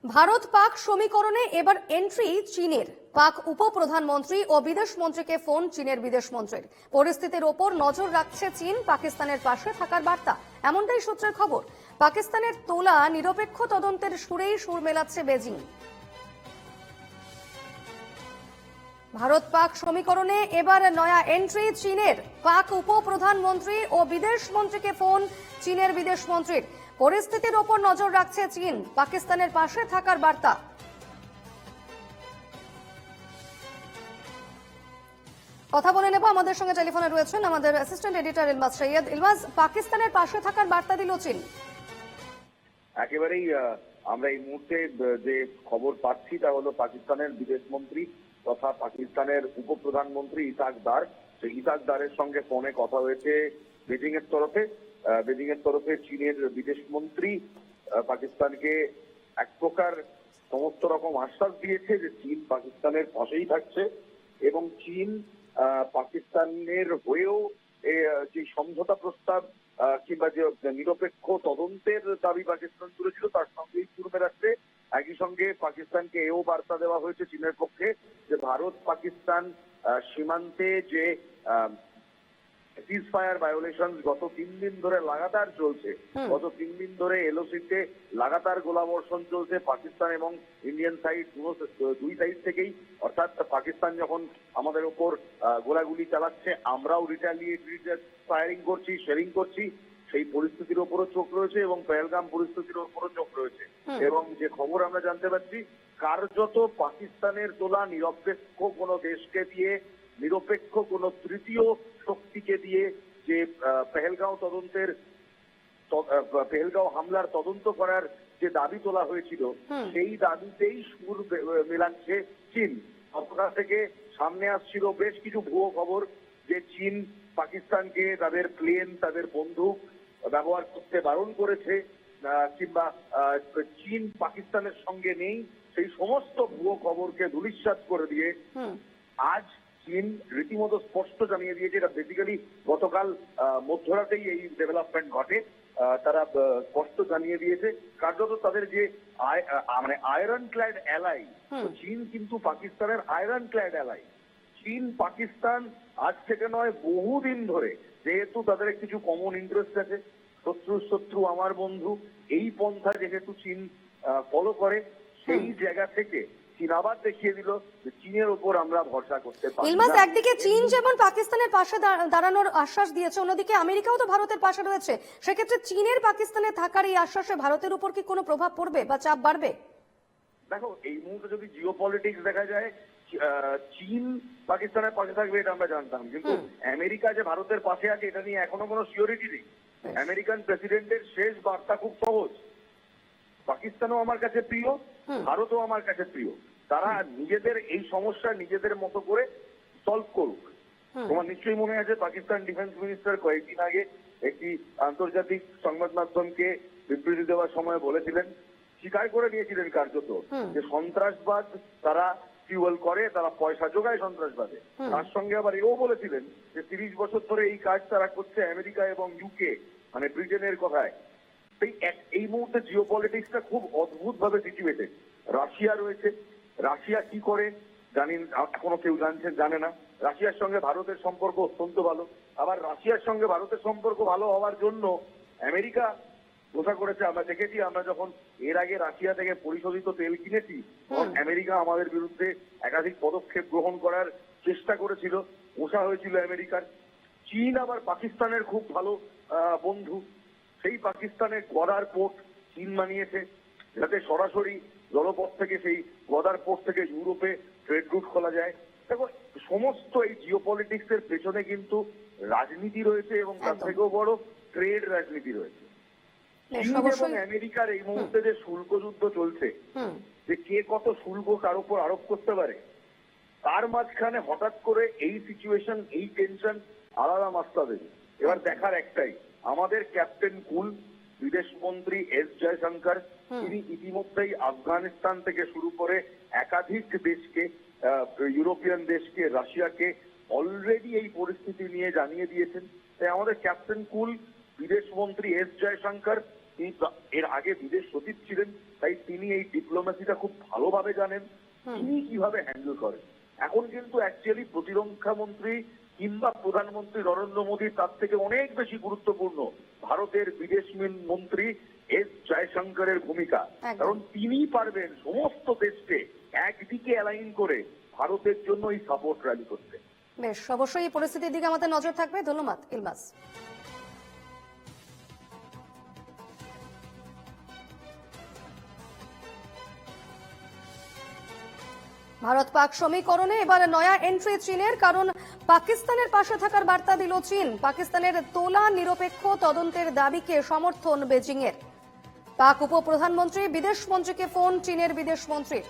ভারত পাক সমীকরণে এবার এন্ট্রি চীনের। পাক উপপ্রধানমন্ত্রী ও বিদেশ মন্ত্রীকে ফোন চীনের বিদেশ মন্ত্রীর। পরিস্থিতির ওপর নজর রাখছে চীন, পাকিস্তানের পাশে থাকার বার্তা, এমনটাই সূত্রের খবর। পাকিস্তানের তোলা নিরপেক্ষ তদন্তের সুরেই সুর মেলাচ্ছে বেজিং। ভারত পাক সমীকরণে এবার নয়া এন্ট্রি চীনের। পাক উপপ্রধানমন্ত্রী ও বিদেশ মন্ত্রীকে ফোন চীনের বিদেশ মন্ত্রীর। পরিস্থিতির ওপর নজর রাখছে চীন, পাকিস্তানের পাশে থাকার বার্তা। কথা বলে নেব, আমাদের সঙ্গে টেলিফোনে রয়েছেন আমাদের অ্যাসিস্ট্যান্ট এডিটর ইলমাজ সৈয়দ। ইলমাজ, পাকিস্তানের পাশে থাকার বার্তা দিল চীন। একেবারেই আমরা এই মুহূর্তে যে খবর পাচ্ছি তা হলো পাকিস্তানের বিদেশ মন্ত্রী তথা পাকিস্তানের উপপ্রধানমন্ত্রী ইসাক দার, সেই ইসাক দারের সঙ্গে ফোনে কথা হয়েছে বেজিং এর তরফে। বেজিং এর তরফে চীনের বিদেশ মন্ত্রী পাকিস্তানকে এক প্রকার সমস্ত রকম আশ্বাস দিয়েছে যে চীন পাকিস্তানের পাশেই থাকছে এবং চীন পাকিস্তানের হয়েও যে সমঝোতা প্রস্তাব কিংবা যে নিরপেক্ষ তদন্তের দাবি পাকিস্তান তুলেছিল তার সঙ্গেই সুর মেলাচ্ছে। একই সঙ্গে পাকিস্তানকে এও বার্তা দেওয়া হয়েছে চীনের পক্ষে যে ভারত পাকিস্তান সীমান্তে যে সিজফায়ার ভায়োলেশন গত 3 দিন ধরে লাগাতার চলছে, গত 3 দিন ধরে এলওসিতে লাগাতার গোলাবর্ষণ চলছে পাকিস্তান এবং ইন্ডিয়ান সাইড দুই সাইড থেকেই। অর্থাৎ পাকিস্তান যখন আমাদের ওপর গোলাগুলি চালাচ্ছে, আমরাও রিটালিয়েট ফায়ারিং করছি, শেয়ারিং করছি, সেই পরিস্থিতির ওপরও চোখ রয়েছে এবং পেহেলগাম পরিস্থিতির ওপরও চোখ রয়েছে। এবং যে খবর আমরা জানতে পারছি, কার্যত পাকিস্তানের তোলা নিরপেক্ষ কোনো দেশকে দিয়ে, নিরপেক্ষ কোন তৃতীয় শক্তিকে দিয়ে যে পেহেলগাঁও হামলার তদন্ত করার যে দাবি তোলা হয়েছিল সেই দাবিতেই সুর মেলাচ্ছে চীন। গতকাল থেকে সামনে আসছিল বেশ কিছু ভুয়ো খবর যে চীন পাকিস্তানকে তাদের প্লেন, তাদের বন্দুক ব্যবহার করতে বারণ করেছে কিংবা চীন পাকিস্তানের সঙ্গে নেই, সেই সমস্ত ভুয়ো খবরকে ধূলিসাৎ করে দিয়ে আজ চীন রীতিমতো স্পষ্ট জানিয়ে দিয়েছে, এটা বেসিক্যালি গতকাল মধ্যরাতেই এই ডেভেলপমেন্ট ঘটে। তারা স্পষ্ট জানিয়ে দিয়েছে কার্যত তাদের যে মানে আয়রন ক্ল্যাড অ্যালাই, চীন কিন্তু পাকিস্তানের আয়রন ক্ল্যাড অ্যালাই। চীন পাকিস্তান আজ থেকে নয় বহুদিন ধরে, যেহেতু তাদের কিছু কমন ইন্টারেস্ট আছে, শত্রু আমার বন্ধু, এই পন্থা যেহেতু চীন ফলো করে, সেই জায়গা থেকে চীন আবার দেখিয়ে দিল যে চীনের উপর আমরা ভরসা করতে পারি। ইলমাস, একদিকে চীন যেমন পাকিস্তানের পাশে দাঁড়ানোর আশ্বাস দিয়েছে, অন্যদিকে আমেরিকাও তো ভারতের পাশে রয়েছে। সেক্ষেত্রে চীনের পাকিস্তানে থাকার এই আশ্বাসে ভারতের উপর কি কোনো প্রভাব পড়বে বা চাপ বাড়বে? দেখো, এই মুহূর্তে যদি জিও পলিটিক্স দেখা যায়, চীন পাকিস্তানের পাশে থাকবে এটা আমরা জানতাম, কিন্তু আমেরিকা যে ভারতের পাশে আছে এটা নিয়ে এখনো কোনো সিওরিটি নেই। আমেরিকান প্রেসিডেন্টের শেষ বার্তা খুব সহজ, পাকিস্তানও আমার কাছে প্রিয়, ভারতও আমার কাছে প্রিয়, তারা নিজেদের এই সমস্যা নিজেদের মতো করে সলভ করুক। তোমার নিশ্চয়ই মনে আছে পাকিস্তান ডিফেন্স মিনিস্টার কয়েকদিন আগে একটি আন্তর্জাতিক সংবাদ মাধ্যমকে বিবৃতি দেওয়ার সময় বলেছিলেন, স্বীকার করে নিয়েছিলেন কার্যত যে সন্ত্রাসবাদ তারা ফিউয়েল করে, তারা পয়সা যোগায় সন্ত্রাসবাদে। তার সঙ্গে আবার এও বলেছিলেন যে 30 বছর ধরে এই কাজ তারা করছে আমেরিকা এবং ইউকে, মানে ব্রিটেনের কথায়। এই মুহূর্তে জিও পলিটিক্সটা খুব অদ্ভুত ভাবে সিচুয়েটেড। রাশিয়া রয়েছে, রাশিয়া কি করে জানি এখনো কেউ জানে না। রাশিয়ার সঙ্গে ভারতের সম্পর্ক অত্যন্ত ভালো, আবার রাশিয়ার সঙ্গে ভারতের সম্পর্ক ভালো হওয়ার জন্য আমেরিকা ঘোষণা করেছে। আমরা দেখেছি, আমরা যখন এর আগে রাশিয়া থেকে পরিশোধিত তেল কিনেছি তখন আমেরিকা আমাদের বিরুদ্ধে একাধিক পদক্ষেপ গ্রহণ করার চেষ্টা করেছিল, ঘোষণা হয়েছিল আমেরিকার। চীন আবার পাকিস্তানের খুব ভালো বন্ধু, সেই পাকিস্তানের গদার পোর্ট চীন বানিয়েছে যাতে সরাসরি জলপথ থেকে সেই গদার পোর্ট থেকে ইউরোপে ট্রেড রুট খোলা যায়। দেখো, সমস্ত এই জিও পলিটিক্স এর পেছনে কিন্তু রাজনীতি রয়েছে এবং তার থেকেও বড় ট্রেড রাজনীতি রয়েছে। চীন এবং আমেরিকার এই মুহূর্তে যে শুল্ক যুদ্ধ চলছে, যে কে কত শুল্ক কার উপর আরোপ করতে পারে, তার মাঝখানে হঠাৎ করে এই সিচুয়েশন, এই টেনশন আলাদা মাত্রা দেবে। এবার দেখার একটাই, আমাদের ক্যাপ্টেন কুল, বিদেশ মন্ত্রী এস জয়শঙ্কর, তিনি ইতিমধ্যেই আফগানিস্তান থেকে শুরু করে একাধিক দেশকে, ইউরোপিয়ান দেশকে, রাশিয়াকে অলরেডি এই পরিস্থিতি নিয়ে জানিয়ে দিয়েছেন। তাই আমাদের ক্যাপ্টেন কুল, বিদেশ মন্ত্রী এস জয়শঙ্কর, তিনি এর আগে বিদেশ সচিব ছিলেন, তাই তিনি এই ডিপ্লোমেসিটা খুব ভালোভাবে জানেন, তিনি কিভাবে হ্যান্ডেল করেন। এখন কিন্তু অ্যাকচুয়ালি প্রতিরক্ষা মন্ত্রী কিংবা প্রধানমন্ত্রী নরেন্দ্র মোদী তার থেকে অনেক বেশি গুরুত্বপূর্ণ ভারতের বিদেশ মন্ত্রী এস জয়শঙ্করের ভূমিকা। একদম। কারণ তিনি পারবেন সমস্ত দেশকে একদিকে অ্যালাইন করে ভারতের জন্য এই সাপোর্ট র্যালি করতে। বেশ, অবশ্যই এই পরিস্থিতির দিকে আমাদের নজর থাকবে। ধন্যবাদ ইলমাস। ভারত পাক সমীকরণে এবার নয়া এন্ট্রি চীনের, কারণ পাকিস্তানের পাশে থাকার বার্তা দিল চীন। পাকিস্তানের তোলা নিরপেক্ষ তদন্তের দাবিকে সমর্থন বেজিং এর। পাক উপপ্রধানমন্ত্রী বিদেশ মন্ত্রীকে ফোন চীনের বিদেশ মন্ত্রীর।